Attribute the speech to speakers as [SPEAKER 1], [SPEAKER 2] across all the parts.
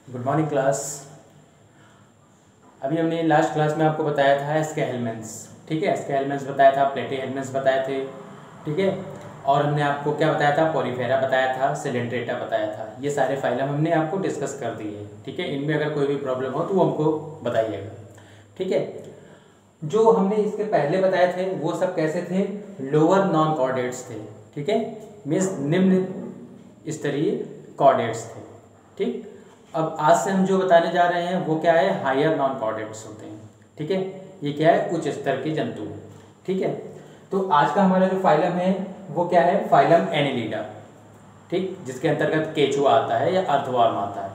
[SPEAKER 1] Good morning class. अभी हमने last class में आपको बताया था एस्के एलिमेंट्स, ठीक है। एस्के एलिमेंट्स बताया था, प्लेटी एलिमेंट्स बताए थे, ठीक है। और हमने आपको क्या बताया था, पॉलीफेरा बताया था, सिलेंड्रेटा बताया था। ये सारे फाइलम हमने आपको डिस्कस कर दिए हैं, ठीक है। इनमें अगर कोई भी प्रॉब्लम हो तो वो हमको बताइएगा, ठीक है। जो हमने इसके पहले बताए थे वो सब कैसे थे, लोअर नॉन कॉर्डेट्स थे, ठीक है। मीन्स निम्न स्तरीय कॉर्डेट्स थे, ठीक। अब आज से हम जो बताने जा रहे हैं वो क्या है, हायर नॉन कॉर्डेट्स होते हैं, ठीक है। ये क्या है, उच्च स्तर के जंतु, ठीक है। तो आज का हमारा जो फाइलम है वो क्या है, फाइलम एनेलिडा, ठीक, जिसके अंतर्गत केचुआ आता है या अर्थवर्म आता है,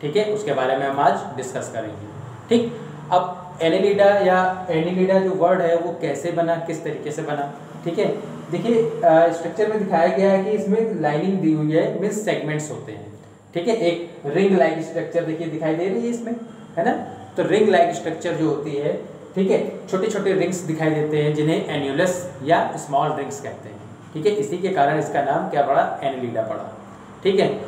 [SPEAKER 1] ठीक है। उसके बारे में हम आज डिस्कस करेंगे, ठीक। अब एनेलिडा या एनेलिडा जो वर्ड है वो कैसे बना, किस तरीके से बना, ठीक है। देखिए स्ट्रक्चर में दिखाया गया है कि इसमें लाइनिंग दी हुई है, मीन्स सेगमेंट्स होते हैं, ठीक है। एक रिंग लाइक स्ट्रक्चर देखिए दिखाई दे रही है इसमें, है ना। तो रिंग लाइक स्ट्रक्चर जो होती है, ठीक है, छोटे छोटे रिंग्स दिखाई देते हैं जिन्हें एन्युलस या स्मॉल रिंग्स कहते हैं, ठीक है। इसी के कारण इसका नाम क्या पड़ा, एनेलिडा पड़ा, ठीक है।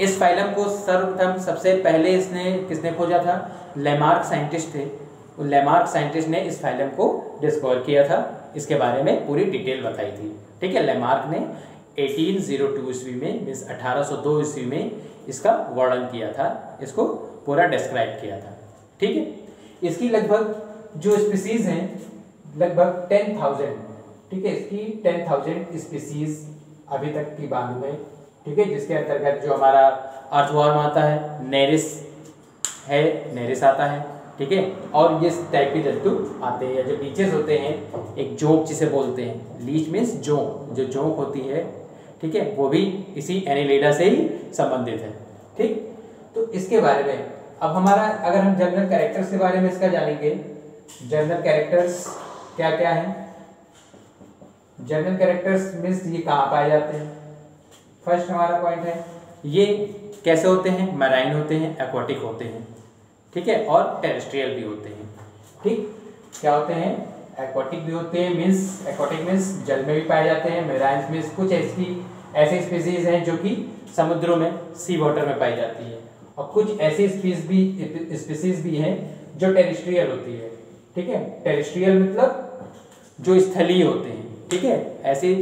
[SPEAKER 1] इस फाइलम को सर्वप्रथम सबसे पहले इसने किसने खोजा था, लेमार्क साइंटिस्ट थे। लेमार्क साइंटिस्ट ने इस फाइलम को डिस्कवर किया था, इसके बारे में पूरी डिटेल बताई थी, ठीक है। लेमार्क ने 1802 ईस्वी में, मीन्स 1802 ईस्वी में इसका वर्णन किया था, इसको पूरा डिस्क्राइब किया था, ठीक है। इसकी लगभग जो स्पीसीज हैं लगभग 10,000, ठीक है। इसकी 10,000 स्पीसीज अभी तक की मालूम है, ठीक है। जिसके अंतर्गत जो हमारा अर्थवर्म आता है, नेरिस है, नेरिस आता है, ठीक है। और ये टाइप के जंतु आते हैं। जो लीचेस होते हैं, एक जोंक जिसे बोलते हैं, लीच मीन्स जोंक, जो जोंक होती है, ठीक है, वो भी इसी एनेलिडा से ही संबंधित है, ठीक। तो इसके बारे में अब हमारा, अगर हम जनरल कैरेक्टर्स के बारे में इसका जानेंगे, जनरल कैरेक्टर्स क्या क्या हैं। जनरल कैरेक्टर्स मीन्स ये कहाँ पाए जाते हैं। फर्स्ट हमारा पॉइंट है, ये कैसे होते हैं, मैराइन होते हैं, एक्वाटिक होते हैं, ठीक है, और टेरेस्ट्रियल भी होते हैं, ठीक। क्या होते हैं, एक्वाटिक भी होते हैं, मीन्स एक्वाटिक मीन्स जल में भी पाए जाते हैं। मैराइन मीन्स कुछ ऐसी स्पीसीज हैं जो कि समुद्रों में, सी वाटर में पाई जाती है, और कुछ ऐसी स्पीसीज भी हैं जो टेरेस्ट्रियल होती है, ठीक है। टेरेस्ट्रियल मतलब जो स्थलीय होते हैं, ठीक है। ऐसी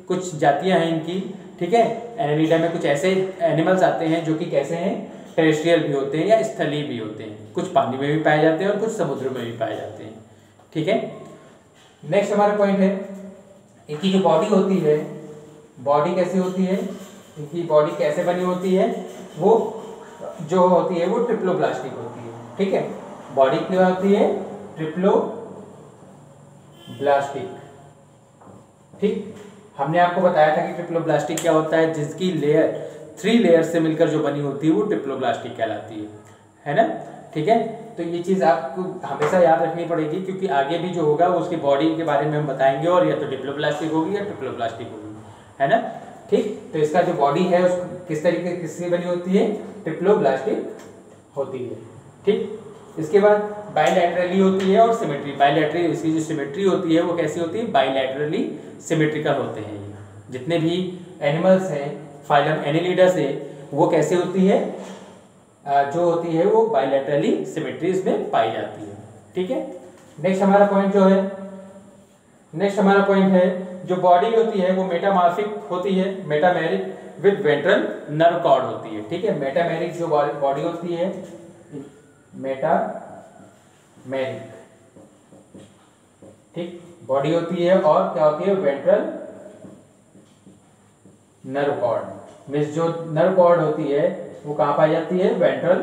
[SPEAKER 1] कुछ जातियां हैं इनकी, ठीक है। एनेलिडा में कुछ ऐसे एनिमल्स आते हैं जो कि कैसे हैं, टेरेस्ट्रियल भी होते हैं या स्थलीय भी होते हैं। कुछ पानी में भी पाए जाते हैं और कुछ समुद्र में भी पाए जाते हैं, ठीक है। नेक्स्ट हमारा पॉइंट है, इनकी जो बॉडी होती है, बॉडी कैसी होती है, इनकी बॉडी कैसे बनी होती है, वो जो होती है वो ट्रिप्लोब्लास्टिक होती है, ठीक है। बॉडी क्या होती है, ट्रिप्लोब्लास्टिक, ठीक। हमने आपको बताया था कि ट्रिप्लोब्लास्टिक क्या होता है, जिसकी लेयर 3 लेयर से मिलकर जो बनी होती है वो ट्रिप्लोब्लास्टिक कहलाती है ना, ठीक है। तो ये चीज़ आपको हमेशा याद रखनी पड़ेगी, क्योंकि आगे भी जो होगा वो उसकी बॉडी के बारे में हम बताएंगे, और या तो डिप्लोब्लास्टिक होगी या ट्रिप्लोब्लास्टिक होगी, है ना, ठीक। तो इसका जो बॉडी है उसको किस तरीके किससे बनी होती है, ट्रिप्लोब्लास्टिक होती है, ठीक। इसके बाद बाइलैटरली होती है और सिमेट्री। बाइलैटरली, इसकी जो सिमेट्री होती है वो कैसी होती है, बाइलैटरली सिमेट्रिकल होते हैं। जितने भी एनिमल्स हैं फाइलम एनेलिडा से, वो कैसे होती है, जो होती है वो बाइलैटरली सिमेट्री इसमें पाई जाती है, ठीक है। नेक्स्ट हमारा पॉइंट जो है, नेक्स्ट हमारा पॉइंट है, जो बॉडी होती है वो मेटामॉर्फिक होती है, metameric with ventral nerve cord होती है, ठीक है। मेटामेरिक जो बॉडी होती है, मेटामेरिक, ठीक, बॉडी होती है, और क्या होती है, वेंट्रल नर्व कॉर्ड। मीन्स जो नर्व कॉर्ड होती है वो कहाँ पाई जाती है, वेंट्रल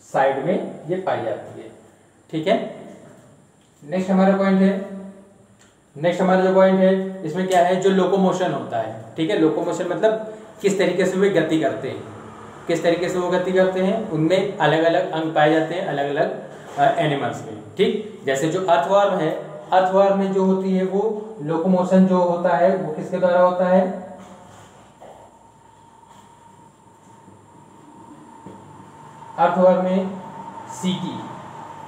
[SPEAKER 1] साइड में ये पाई जाती है, ठीक है। नेक्स्ट हमारा पॉइंट है, नेक्स्ट हमारा जो पॉइंट है इसमें क्या है, जो लोकोमोशन होता है, ठीक है। लोकोमोशन मतलब किस तरीके से वे गति करते हैं, किस तरीके से वो गति करते हैं, उनमें अलग अलग अंग पाए जाते हैं अलग अलग एनिमल्स में, ठीक। जैसे जो अर्थवर्म है, अर्थवर्म में जो होती है वो लोकोमोशन जो होता है वो किसके द्वारा होता है, अर्थवर्म में सीटी,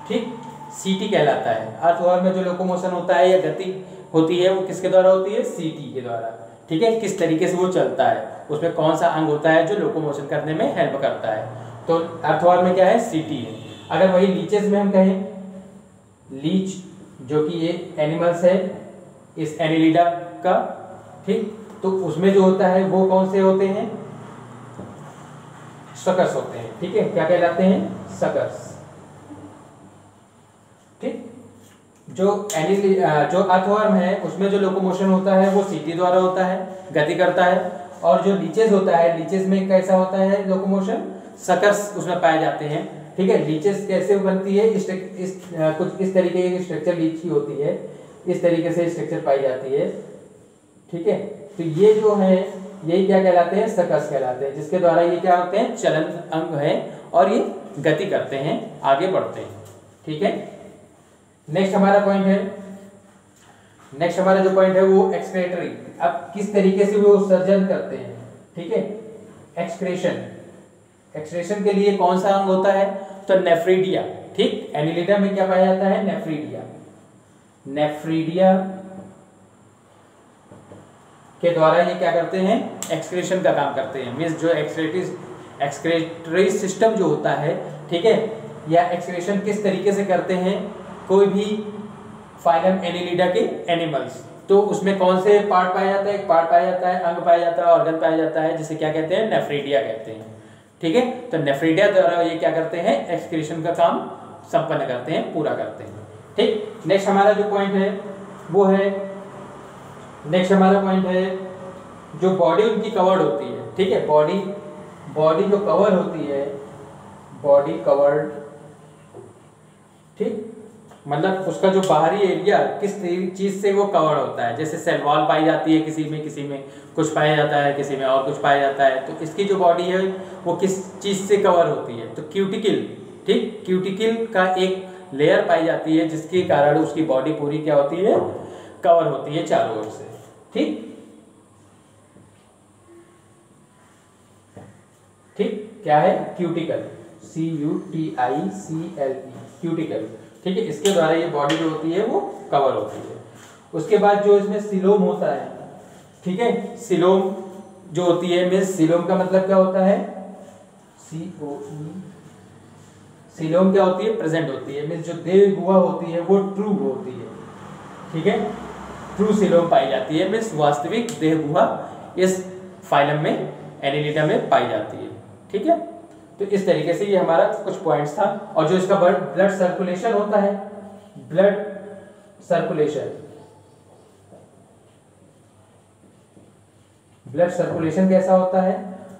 [SPEAKER 1] ठीक, सीटी कहलाता है। अर्थवर्म में जो लोकोमोशन होता है या गति होती है वो किसके द्वारा होती है, सीटी के द्वारा, ठीक है। किस तरीके से वो चलता है, उसमें कौन सा अंग होता है जो लोकोमोशन करने में हेल्प करता है, तो अर्थवर्म में क्या है, सीटी है। अगर वही लीचेस में हम कहें, लीच जो कि ये एनिमल्स है इस एनिलिडा का, ठीक, तो उसमें जो होता है वो कौन से होते हैं, सकर्स होते हैं, ठीक है, क्या कहलाते हैं, सकर्स, ठीक। जो अर्थवर्म है उसमें जो लोकोमोशन होता है वो सीटी द्वारा होता है, गति करता है, और जो लीचेस होता है, लीचेस में कैसा होता है लोकोमोशन, सकर्स उसमें पाए जाते हैं, ठीक है। लीचेस कैसे बनती है, कुछ इस तरीके की स्ट्रक्चर लीच की होती है, इस तरीके से स्ट्रक्चर पाई जाती है, ठीक है। तो ये जो है यही क्या कहलाते हैं, सकर्स कहलाते हैं, जिसके द्वारा ये क्या होते हैं, चलन अंग है और ये गति करते हैं, आगे बढ़ते हैं, ठीक है। नेक्स्ट हमारा पॉइंट है, नेक्स्ट हमारा जो पॉइंट है वो एक्सक्रेटरी। अब किस तरीके से वो उत्सर्जन करते हैं, ठीक है, एक्सक्रेशन। एक्सक्रेशन के लिए कौन सा अंग होता है, तो नेफ्रीडिया, ठीक। एनिलिडा में क्या पाया जाता है, नेफ्रीडिया। नेफ्रीडिया के द्वारा ये क्या करते हैं, एक्सक्रेशन का काम करते हैं। मींस जो एक्सक्रेटरी सिस्टम जो होता है, ठीक है, या एक्सक्रेशन किस तरीके से करते हैं कोई भी फाइलम एनिलिडा के एनिमल्स, तो उसमें कौन से पार्ट पाया जाता है, एक पार्ट पाया जाता है, अंग पाया जाता है, ऑर्गन पाया जाता है, जिसे क्या कहते हैं, नेफ्रीडिया कहते हैं, ठीक है। तो नेफ्रीडिया द्वारा ये क्या करते हैं, एक्सक्रीशन का काम संपन्न करते हैं, पूरा करते हैं, ठीक। नेक्स्ट हमारा जो पॉइंट है वो है, नेक्स्ट हमारा पॉइंट है जो बॉडी उनकी कवर्ड होती है, ठीक है। बॉडी जो कवर होती है, बॉडी कवर्ड, ठीक, मतलब उसका जो बाहरी एरिया किस चीज से वो कवर होता है, जैसे सेल वॉल पाई जाती है किसी में कुछ पाया जाता है, किसी में और कुछ पाया जाता है, तो इसकी जो बॉडी है वो किस चीज से कवर होती है, तो क्यूटिकल, ठीक, क्यूटिकल का एक लेयर पाई जाती है जिसके कारण उसकी बॉडी पूरी क्या होती है, कवर होती है चारों ओर से, ठीक, ठीक, क्या है, क्यूटिकल, CUTICLE, क्यूटिकल, ठीक है। इसके द्वारा ये बॉडी जो होती है वो कवर होती है। उसके बाद जो इसमें सिलोम होता है, ठीक है, सिलोम जो होती है, मींस सिलोम का मतलब क्या होता है, COE, सिलोम क्या होती है, प्रेजेंट होती है, मींस जो देह गुहा होती है वो ट्रू होती है, ठीक है, ट्रू सिलोम पाई जाती है, मींस वास्तविक देह गुहा इस फाइलम में एनिलिडा में पाई जाती है, ठीक है। तो इस तरीके से ये हमारा कुछ पॉइंट्स था। और जो इसका ब्लड सर्कुलेशन होता है, ब्लड सर्कुलेशन, ब्लड सर्कुलेशन कैसा होता है,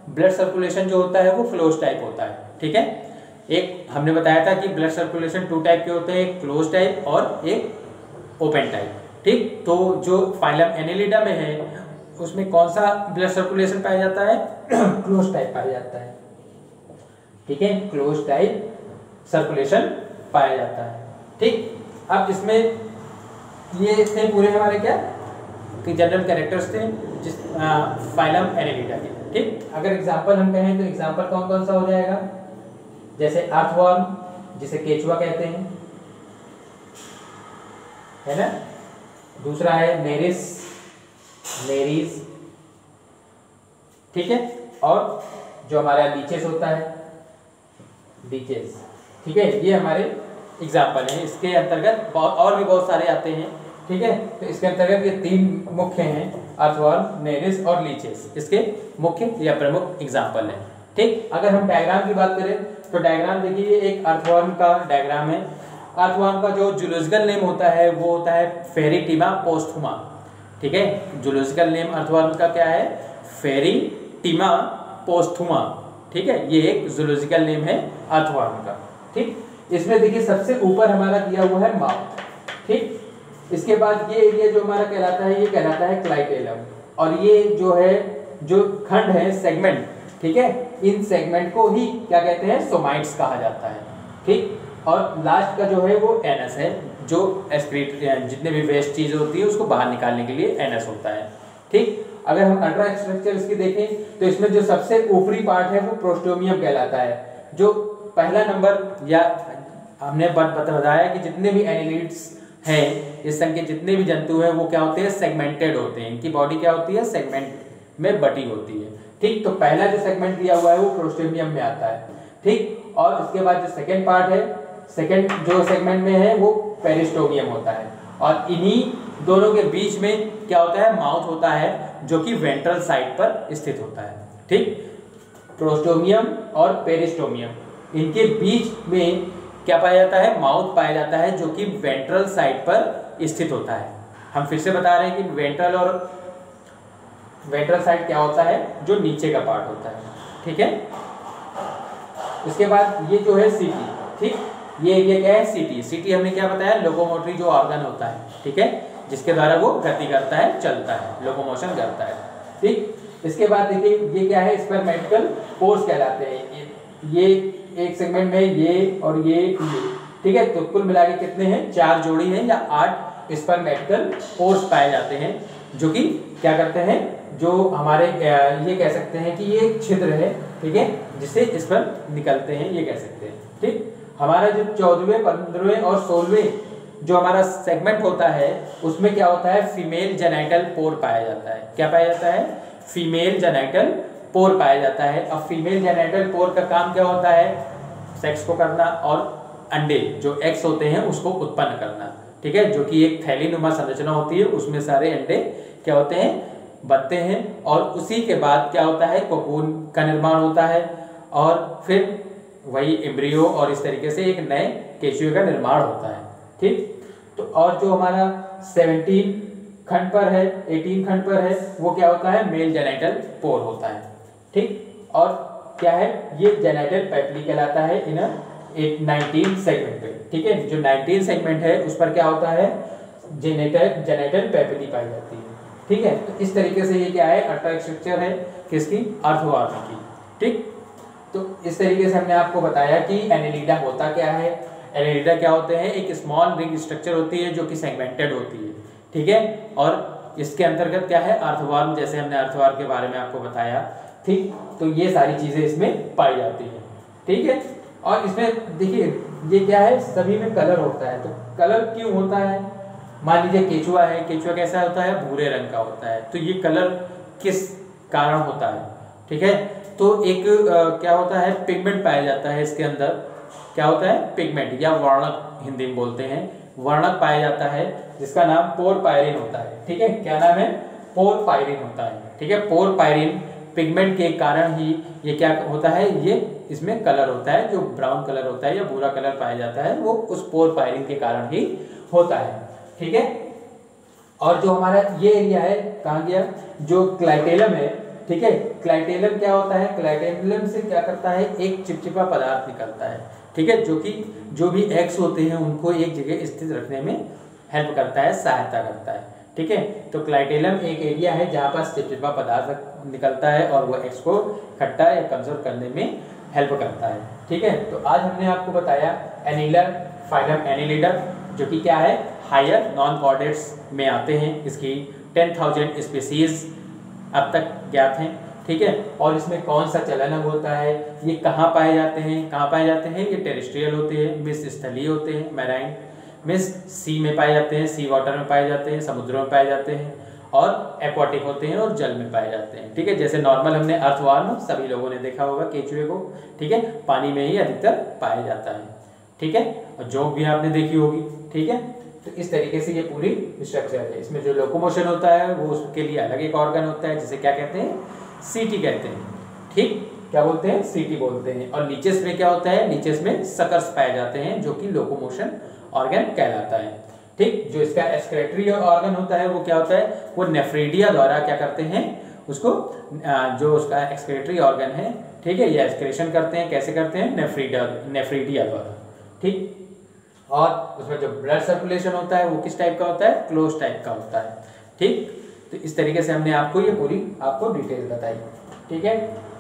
[SPEAKER 1] ब्लड सर्कुलेशन जो होता है वो क्लोज टाइप होता है, ठीक है। एक हमने बताया था कि ब्लड सर्कुलेशन 2 टाइप के होते हैं, एक क्लोज टाइप और एक ओपन टाइप, ठीक। तो जो फाइलम एनिलिडा में है उसमें कौन सा ब्लड सर्कुलेशन पाया जाता है, क्लोज टाइप पाया जाता है, ठीक है, क्लोज टाइप सर्कुलेशन पाया जाता है, ठीक। अब इसमें ये थे पूरे हमारे क्या कि जनरल कैरेक्टर्स थे जिस फाइलम एनिलिडा के, ठीक। अगर एग्जांपल हम कहें तो एग्जांपल कौन कौन सा हो जाएगा, जैसे अर्थवर्म जिसे केचुआ कहते हैं, है ना। दूसरा है नेरिस, ठीक है। और जो हमारा लीचेस होता है, लीचेस, ठीक है, ये हमारे एग्जाम्पल हैं। इसके अंतर्गत और भी बहुत सारे आते हैं, ठीक है। तो इसके अंतर्गत ये 3 मुख्य हैं, अर्थवर्म, नेरिस और लीचेस, इसके मुख्य या प्रमुख एग्जाम्पल हैं, ठीक। अगर हम डायग्राम की बात करें तो डायग्राम देखिए, एक अर्थवर्म का डायग्राम है। अर्थवर्म का जो जूलॉजिकल नेम होता है वो होता है फेरिटिमा पोस्थुमा, ठीक है। जूलॉजिकल नेम अर्थवर्म का क्या है, फेरिटिमा पोस्थुमा, ठीक है, ये एक जूलॉजिकल नेम है अर्थवर्म का, ठीक। इसमें देखिए सबसे ऊपर हमारा दिया हुआ है माउथ, ठीक। इसके बाद ये एरिया जो हमारा कहलाता है ये कहलाता है क्लाइटेलम, और ये जो है जो खंड है सेगमेंट, ठीक है, इन सेगमेंट को ही क्या कहते हैं, सोमाइट्स कहा जाता है, ठीक। और लास्ट का जो है वो एनस है, जो एक्सक्रीट जितने भी वेस्ट चीज़ होती है उसको बाहर निकालने के लिए एनस होता है, ठीक। अगर हम अल्ट्रा स्ट्रक्चर इसकी देखें तो इसमें जो सबसे ऊपरी पार्ट है वो प्रोस्टोमियम कहलाता है। जो पहला नंबर, या हमने बताया कि जितने भी एनिलिड्स हैं, इस संघ के जितने भी जंतु हैं वो क्या होते हैं, सेगमेंटेड होते हैं, इनकी बॉडी क्या होती है, सेगमेंट में बटी होती है, ठीक। तो पहला जो सेगमेंट दिया हुआ है वो प्रोस्टोमियम में आता है। ठीक। और इसके बाद जो सेकेंड पार्ट है, सेकेंड जो सेगमेंट में है वो पेरिस्टोमियम होता है, और इन्हीं दोनों के बीच में क्या होता है, माउथ होता है, जो कि वेंट्रल साइड पर स्थित होता है। ठीक, प्रोस्टोमियम और पेरिस्टोमियम, इनके बीच में क्या पाया जाता है, माउथ पाया जाता है, जो कि वेंट्रल साइड पर स्थित होता है। हम फिर से बता रहे हैं कि वेंट्रल साइड क्या होता है, जो नीचे का पार्ट होता है। ठीक है, इसके बाद ये जो है सीटी, ठीक, ये क्या है, सीटी हमने क्या बताया, लोकोमोटरी जो ऑर्गन होता है, ठीक है, जिसके द्वारा वो गति करता है, चलता है, लोकोमोशन करता है। ठीक, इसके बाद देखिए ये क्या है, स्पर्मेटिकल पोर्स कहलाते हैं। ये एक सेगमेंट में ये और ये, ठीक है, तो कुल मिला के कितने हैं, 4 जोड़ी हैं या 8 स्पर्मेटिकल पोर्स पाए जाते हैं, जो कि क्या करते हैं, जो हमारे ये कह सकते हैं कि ये छिद्र है, ठीक है, जिससे स्पर्म निकलते हैं, ये कह सकते हैं। ठीक, हमारा जो 14वें, 15वें और 16वें जो हमारा सेगमेंट होता है, उसमें क्या होता है, फीमेल जेनाइटल पोर पाया जाता है। क्या पाया जाता है, फीमेल जेनाइटल पोर पाया जाता है। अब फीमेल जेनाइटल पोर का काम क्या होता है, सेक्स को करना और अंडे जो एग्स होते हैं उसको उत्पन्न करना। ठीक है, जो कि एक थैलीनुमा संरचना होती है, उसमें सारे अंडे क्या होते हैं, बनते हैं, और उसी के बाद क्या होता है, कोकून का निर्माण होता है, और फिर वही एम्ब्रियो और इस तरीके से एक नए केचुए का निर्माण होता है। ठीक, तो और जो हमारा 17 खंड पर है, 18 खंड पर है, वो क्या होता है, मेल जेनाइटल पोर होता है। ठीक, और क्या है, ये जेनाइटल पेपली कहलाता है इन 19 सेगमेंट पे। ठीक है, जो 19 सेगमेंट है उस पर क्या होता है, जेनाइटल पेपली पाई जाती है। ठीक है, तो इस तरीके से ये क्या है, अल्ट्रा स्ट्रक्चर है किसकी, अर्थवर्म की। ठीक, तो इस तरीके से हमने आपको बताया कि एनेलिडा होता क्या है। एनेलिडा क्या होते हैं, एक स्मॉल रिंग स्ट्रक्चर होती है जो कि सेगमेंटेड होती है। ठीक है, और इसके अंतर्गत क्या है, अर्थवर्म, जैसे हमने अर्थवर्म के बारे में आपको बताया। ठीक, तो ये सारी चीजें इसमें पाई जाती है। ठीक है, और इसमें देखिए ये क्या है, सभी में कलर होता है। तो कलर क्यों होता है, मान लीजिए केचुआ है, केचुआ कैसा होता है, भूरे रंग का होता है, तो ये कलर किस कारण होता है। ठीक है, तो एक क्या होता है, पिगमेंट पाया जाता है इसके अंदर। क्या होता है, पिगमेंट या वर्णक हिंदी में बोलते हैं, वर्णक पाया जाता है, जिसका नाम पोरपायरिन होता है। ठीक है, क्या नाम है, पोरपायरिन होता है। ठीक है, पोरपायरिन पिगमेंट के कारण ही ये क्या होता है, ये इसमें कलर होता है, जो ब्राउन कलर होता है या भूरा कलर पाया जाता है, वो उस पोरपायरिन के कारण ही होता है। ठीक है, और जो हमारा ये एरिया है, कहाँ गया, जो क्लाइटेलम है। ठीक है, क्लाइटेलम क्या होता है, क्लाइटेलम से क्या करता है, एक चिपचिपा पदार्थ निकलता है। ठीक है, जो कि जो भी एग्स होते हैं उनको एक जगह स्थित रखने में हेल्प करता है, सहायता करता है। ठीक है, तो क्लाइटेलम एक एरिया है जहाँ पर चिपचिपा पदार्थ निकलता है और वो एग्स को इकट्ठा या कंजर्व करने में हेल्प करता है। ठीक है, तो आज हमने आपको बताया एनीलर, फाइलम एनीलिडा, जो कि क्या है, हायर नॉन कॉर्डेट्स में आते हैं। इसकी 10,000 स्पीसीज अब तक ज्ञात हैं। ठीक है, और इसमें कौन सा चलन अंग होता है, ये कहाँ पाए जाते हैं, कहाँ पाए जाते हैं, ये टेरेस्ट्रियल होते हैं, मिस स्थलीय होते हैं, मैराइन, मिस सी में पाए जाते हैं, सी वाटर में पाए जाते हैं, समुद्रों में पाए जाते हैं, और एक्वाटिक होते हैं और जल में पाए जाते हैं। ठीक है, जैसे नॉर्मल हमने अर्थवर्म सभी लोगों ने देखा होगा, केचुए को, ठीक है, पानी में ही अधिकतर पाया जाता है। ठीक है, और जोंक भी आपने देखी होगी। ठीक है, तो इस तरीके से ये पूरी स्ट्रक्चर है। इसमें जो लोकोमोशन होता है वो उसके लिए अलग एक ऑर्गन होता है, जिसे क्या कहते हैं, सीटी कहते हैं। ठीक, क्या बोलते हैं, सीटी बोलते हैं। और नीचेस में क्या होता है, नीचेस में सकर्स पाए जाते हैं, जो कि लोकोमोशन ऑर्गन कहलाता है। ठीक, जो इसका एक्सक्रेटरी ऑर्गन होता है वो क्या होता है, वो नेफ्रीडिया द्वारा क्या करते हैं, उसको जो उसका एक्सक्रेटरी ऑर्गन है, ठीक है, ये एक्सक्रेशन करते हैं। कैसे करते हैं, नेफ्रीडिया द्वारा। ठीक, और उसमें जो ब्लड सर्कुलेशन होता है वो किस टाइप का होता है, क्लोज टाइप का होता है। ठीक, तो इस तरीके से हमने आपको ये पूरी आपको डिटेल बताई। ठीक है,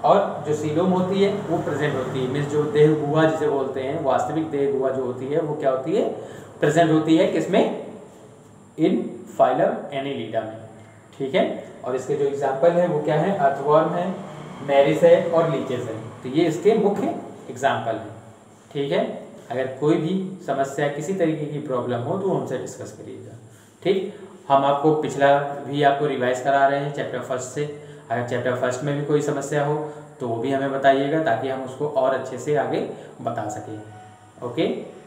[SPEAKER 1] और जो सीलोम होती है वो प्रेजेंट होती है, मीन्स जो देह गुहा जिसे बोलते हैं, वास्तविक देह गुहा जो होती है वो क्या होती है, प्रेजेंट होती है किसमें, इन फाइलम एनीलिडा में। ठीक है, और इसके जो एग्जाम्पल है वो क्या है, अर्थवर्म है, मैरिस है और लीचेस है। तो ये इसके मुख्य एग्जाम्पल है। ठीक है, अगर कोई भी समस्या, किसी तरीके की प्रॉब्लम हो तो हमसे डिस्कस करिएगा। ठीक, हम आपको पिछला भी आपको रिवाइज करा रहे हैं चैप्टर फर्स्ट से। अगर चैप्टर फर्स्ट में भी कोई समस्या हो तो वो भी हमें बताइएगा ताकि हम उसको और अच्छे से आगे बता सकें। ओके।